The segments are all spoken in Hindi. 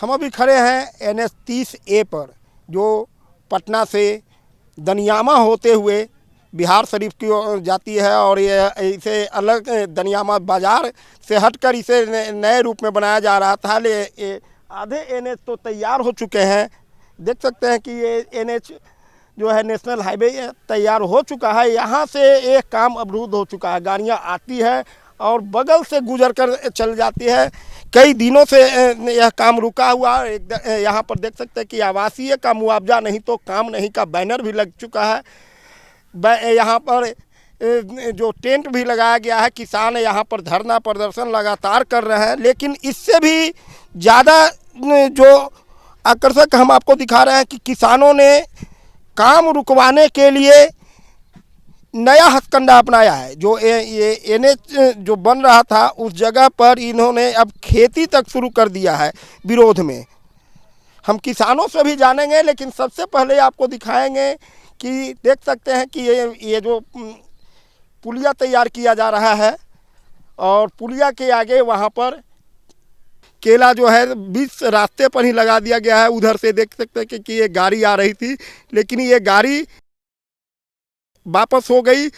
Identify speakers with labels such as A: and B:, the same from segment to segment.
A: हम अभी खड़े हैं NH 30A पर, जो पटना से दनियामा होते हुए बिहार शरीफ की ओर जाती है और ये इसे अलग दनियामा बाज़ार से हटकर इसे नए रूप में बनाया जा रहा था। ये आधे NH तो तैयार हो चुके हैं। देख सकते हैं कि ये NH जो है नेशनल हाईवे तैयार हो चुका है। यहाँ से एक काम अवरुद्ध हो चुका है, गाड़ियाँ आती है और बगल से गुजर कर चल जाती है। कई दिनों से यह काम रुका हुआ है। यहाँ पर देख सकते हैं कि आवासीय का मुआवजा नहीं तो काम नहीं का बैनर भी लग चुका है। यहाँ पर जो टेंट भी लगाया गया है। किसान यहाँ पर धरना प्रदर्शन लगातार कर रहे हैं, लेकिन इससे भी ज़्यादा जो आकर्षक हम आपको दिखा रहे हैं कि किसानों ने काम रुकवाने के लिए नया हथकंडा अपनाया है। जो ये NH जो बन रहा था उस जगह पर इन्होंने अब खेती तक शुरू कर दिया है विरोध में। हम किसानों से भी जानेंगे, लेकिन सबसे पहले आपको दिखाएंगे कि देख सकते हैं कि ये जो पुलिया तैयार किया जा रहा है और पुलिया के आगे वहाँ पर केला जो है बीच रास्ते पर ही लगा दिया गया है। उधर से देख सकते हैं कि ये गाड़ी आ रही थी, लेकिन ये गाड़ी वापस हो गई।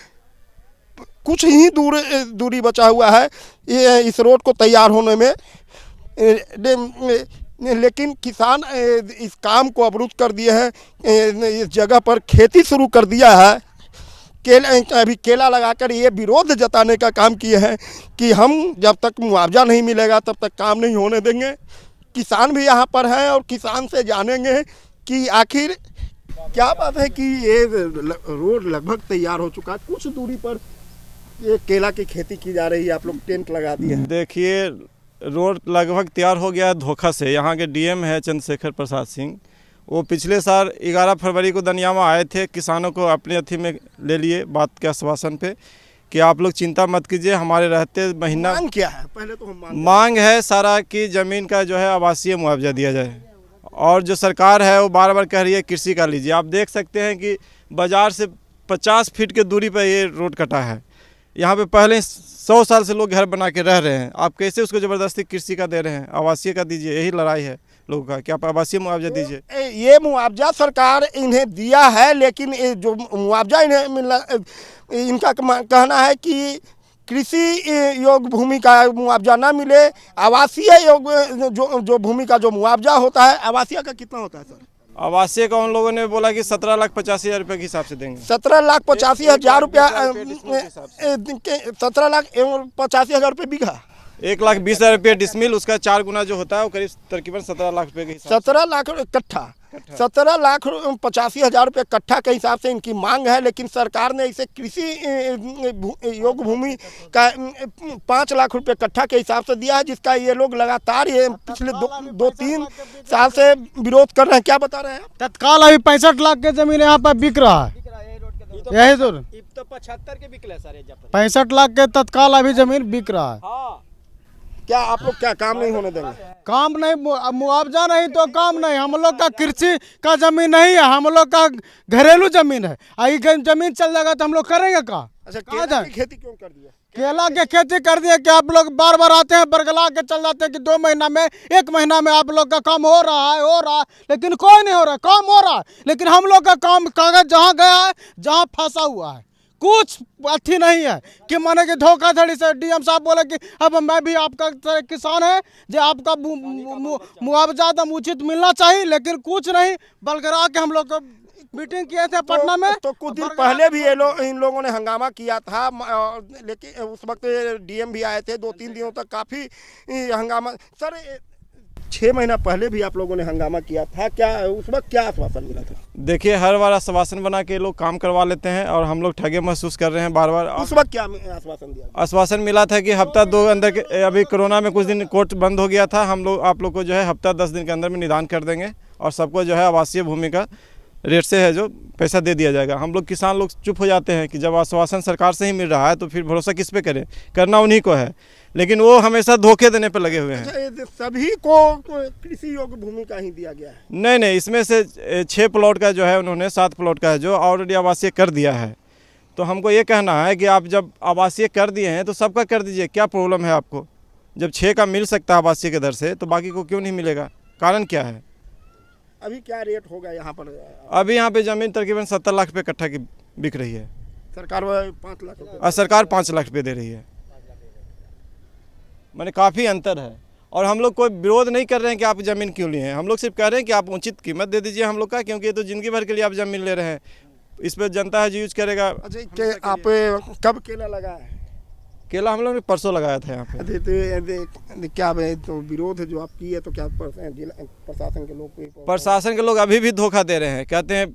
A: कुछ ही दूरी बचा हुआ है ये इस रोड को तैयार होने में, लेकिन किसान इस काम को अवरुद्ध कर दिए हैं। इस जगह पर खेती शुरू कर दिया है। अभी केला लगाकर ये विरोध जताने का काम किए हैं कि हम जब तक मुआवजा नहीं मिलेगा तब तक काम नहीं होने देंगे। किसान भी यहाँ पर हैं और किसान से जानेंगे कि आखिर क्या बात है कि ये रोड लगभग तैयार हो चुका है। कुछ दूरी पर ये केला की खेती की जा रही है, आप लोग टेंट लगा दिए हैं।
B: देखिए रोड लगभग तैयार हो गया है धोखा से। यहाँ के DM है चंद्रशेखर प्रसाद सिंह, वो पिछले साल 11 फरवरी को दनियामा आए थे, किसानों को अपने अथी में ले लिए बात के आश्वासन पे कि आप लोग चिंता मत कीजिए, हमारे रहते महीना।
A: मांग क्या है पहले तो हम
B: मांग है सारा कि ज़मीन का जो है आवासीय मुआवजा दिया जाए, और जो सरकार है वो बार बार कह रही है कृषि का लीजिए। आप देख सकते हैं कि बाज़ार से 50 फीट के दूरी पर ये रोड कटा है। यहाँ पे पहले 100 साल से लोग घर बना के रह रहे हैं, आप कैसे उसको ज़बरदस्ती कृषि का दे रहे हैं? आवासीय का दीजिए, यही लड़ाई है लोगों का कि आप आवासीय मुआवजा दीजिए।
A: ये मुआवजा सरकार इन्हें दिया है, लेकिन जो मुआवजा इन्हें मिला, इनका कहना है कि कृषि योग्य भूमि का मुआवजा ना मिले। आवासीय योग्य जो भूमि का जो मुआवजा होता है, आवासीय का कितना होता है सर?
B: आवासीय का उन लोगों ने बोला कि 17,85,000 रुपये के हिसाब से देंगे।
A: 17,85,000 रुपया, 17,85,000 रुपये बीघा,
B: 1,20,000 रुपये डिसमिल, उसका 4 गुना जो होता है वो करीब तकरीबन 17 लाख रुपये के हिसाब।
A: 17 लाख कट्ठा, 17,85,000 रुपये कट्ठा के हिसाब से इनकी मांग है। लेकिन सरकार ने इसे कृषि योग्य भूमि का 5 लाख रुपये कट्ठा के हिसाब से दिया है, जिसका ये लोग लगातार ये पिछले 2-3 साल से विरोध कर रहे हैं। क्या बता रहे हैं?
C: तत्काल अभी 65 लाख के जमीन यहाँ पर बिक रहा है। यही तो
D: 75 के बिकले सर,
C: 65 लाख के तत्काल अभी जमीन बिक रहा है।
A: क्या आप लोग क्या काम नहीं होने देंगे?
C: काम नहीं, मुआवजा नहीं तो काम नहीं। हम लोग का कृषि का जमीन नहीं है, हम लोग का घरेलू जमीन है। आई जमीन चल जाएगा तो हम लोग करेंगे का?
A: अच्छा, केला की खेती क्यों कर दिया?
C: केला की खेती कर दिए कि आप लोग बार बार आते हैं बरगला के चल जाते हैं कि 2 महीना में 1 महीना में आप लोग का काम हो रहा है, लेकिन कोई नहीं हो रहा। काम हो रहा है, लेकिन हम लोग का काम कागज जहाँ गया है, जहाँ फंसा हुआ है, कुछ अथी नहीं है कि माने कि धोखाधड़ी से DM साहब बोले कि अब मैं भी आपका किसान है जो आपका मुआवजा दम उचित मिलना चाहिए, लेकिन कुछ नहीं। बलगरा के हम लोग को मीटिंग किए थे पटना में,
A: तो कुछ दिन पहले भी इन लोगों ने हंगामा किया था, लेकिन उस वक्त DM भी आए थे। 2-3 दिनों तक काफ़ी हंगामा। सर 6 महीना पहले भी आप लोगों ने हंगामा किया था, क्या उस वक्त क्या आश्वासन मिला था?
B: देखिए हर बार आश्वासन बना के लोग काम करवा लेते हैं और हम लोग ठगे महसूस कर रहे हैं बार बार।
A: उस वक्त क्या आश्वासन दिया?
B: आश्वासन मिला था कि हफ्ता 2 अंदर के, अभी कोरोना में कुछ दिन कोर्ट बंद हो गया था, हम लोग आप लोग को जो है हफ्ता 10 दिन के अंदर में निदान कर देंगे और सबको जो है आवासीय भूमि का रेट से है जो पैसा दे दिया जाएगा। हम लोग किसान लोग चुप हो जाते हैं कि जब आश्वासन सरकार से ही मिल रहा है तो फिर भरोसा किस पे करें? करना उन्हीं को है, लेकिन वो हमेशा धोखे देने पे लगे हुए हैं।
A: अच्छा, सभी को कृषि योग्य भूमि का ही दिया गया है?
B: नहीं, इसमें से 6 प्लॉट का जो है उन्होंने 7 प्लॉट का है जो ऑलरेडी आवासीय कर दिया है। तो हमको ये कहना है कि आप जब आवासीय कर दिए हैं तो सबका कर दीजिए, क्या प्रॉब्लम है आपको? जब 6 का मिल सकता है आवासीय के दर से तो बाकी को क्यों नहीं मिलेगा? कारण क्या है?
A: अभी क्या रेट होगा यहाँ पर?
B: अभी यहाँ पे ज़मीन तकरीबन 70 लाख रुपये कट्ठा की बिक रही है
A: सरकार वो 5 लाख रुपये।
B: और सरकार 5 लाख रुपये दे रही है। माने काफ़ी अंतर है। और हम लोग कोई विरोध नहीं कर रहे हैं कि आप ज़मीन क्यों लिए हैं, हम लोग सिर्फ कह रहे हैं कि आप उचित कीमत दे दीजिए हम लोग का, क्योंकि ये तो ज़िंदगी भर के लिए आप ज़मीन ले रहे हैं, इस पर जनता है जो यूज करेगा।
A: अच्छा, के आप कब केला लगा है?
B: केला हम लोग ने परसों लगाया था यहाँ पे।
A: क्या तो विरोध है जो आप की है, तो क्या प्रशासन के लोग
B: प्रशासन के लोग अभी भी धोखा दे रहे हैं, कहते हैं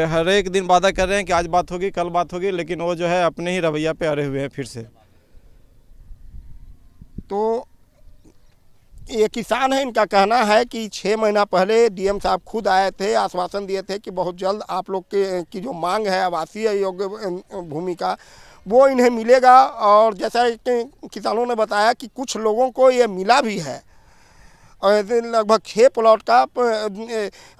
B: हर एक दिन वादा कर रहे हैं कि आज बात होगी कल बात होगी, लेकिन वो जो है अपने ही रवैया पे अड़े हुए हैं फिर से।
A: तो ये किसान है, इनका कहना है कि 6 महीना पहले डीएम साहब खुद आए थे, आश्वासन दिए थे कि बहुत जल्द आप लोग की जो मांग है आवासीय योग्य भूमि का वो इन्हें मिलेगा। और जैसा कि किसानों ने बताया कि कुछ लोगों को ये मिला भी है और लगभग 6 प्लॉट का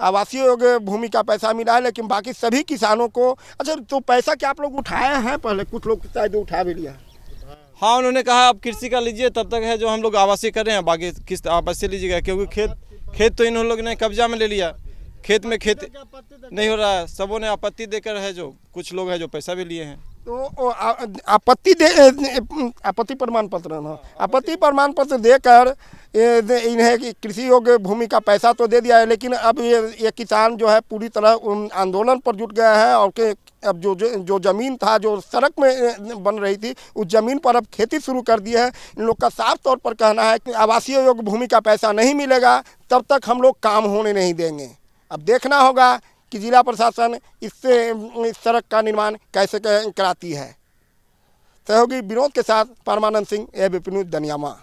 A: आवासीय योग्य भूमि का पैसा मिला है, लेकिन बाकी सभी किसानों को। अच्छा, तो पैसा क्या आप लोग उठाए हैं? पहले कुछ लोग शायद उठा भी लिया।
B: हाँ, उन्होंने कहा आप कृषि का लीजिए, तब तक है जो हम लोग आवासीय कर रहे हैं, बाकी किस्त आवासीय लीजिएगा, क्योंकि खेत तो इन लोग ने कब्जा में ले लिया, खेत में खेती नहीं हो रहा है। सबों ने आपत्ति देकर है, जो कुछ लोग हैं जो पैसा भी लिए हैं।
A: तो आपत्ति प्रमाण पत्र ना, आपत्ति प्रमाण पत्र देकर इन्हें कृषि योग्य भूमि का पैसा तो दे दिया है, लेकिन अब ये किसान जो है पूरी तरह आंदोलन पर जुट गया है। और अब जो ज़मीन था जो सड़क में बन रही थी, उस ज़मीन पर अब खेती शुरू कर दी है। इन लोग का साफ तौर पर कहना है कि आवासीय योग्य भूमि का पैसा नहीं मिलेगा तब तक हम लोग काम होने नहीं देंगे। अब देखना होगा कि जिला प्रशासन इस सड़क का निर्माण कैसे कराती है। सहयोगी विनोद के साथ परमानंद सिंह, एबीपी न्यूज़, दनियामा।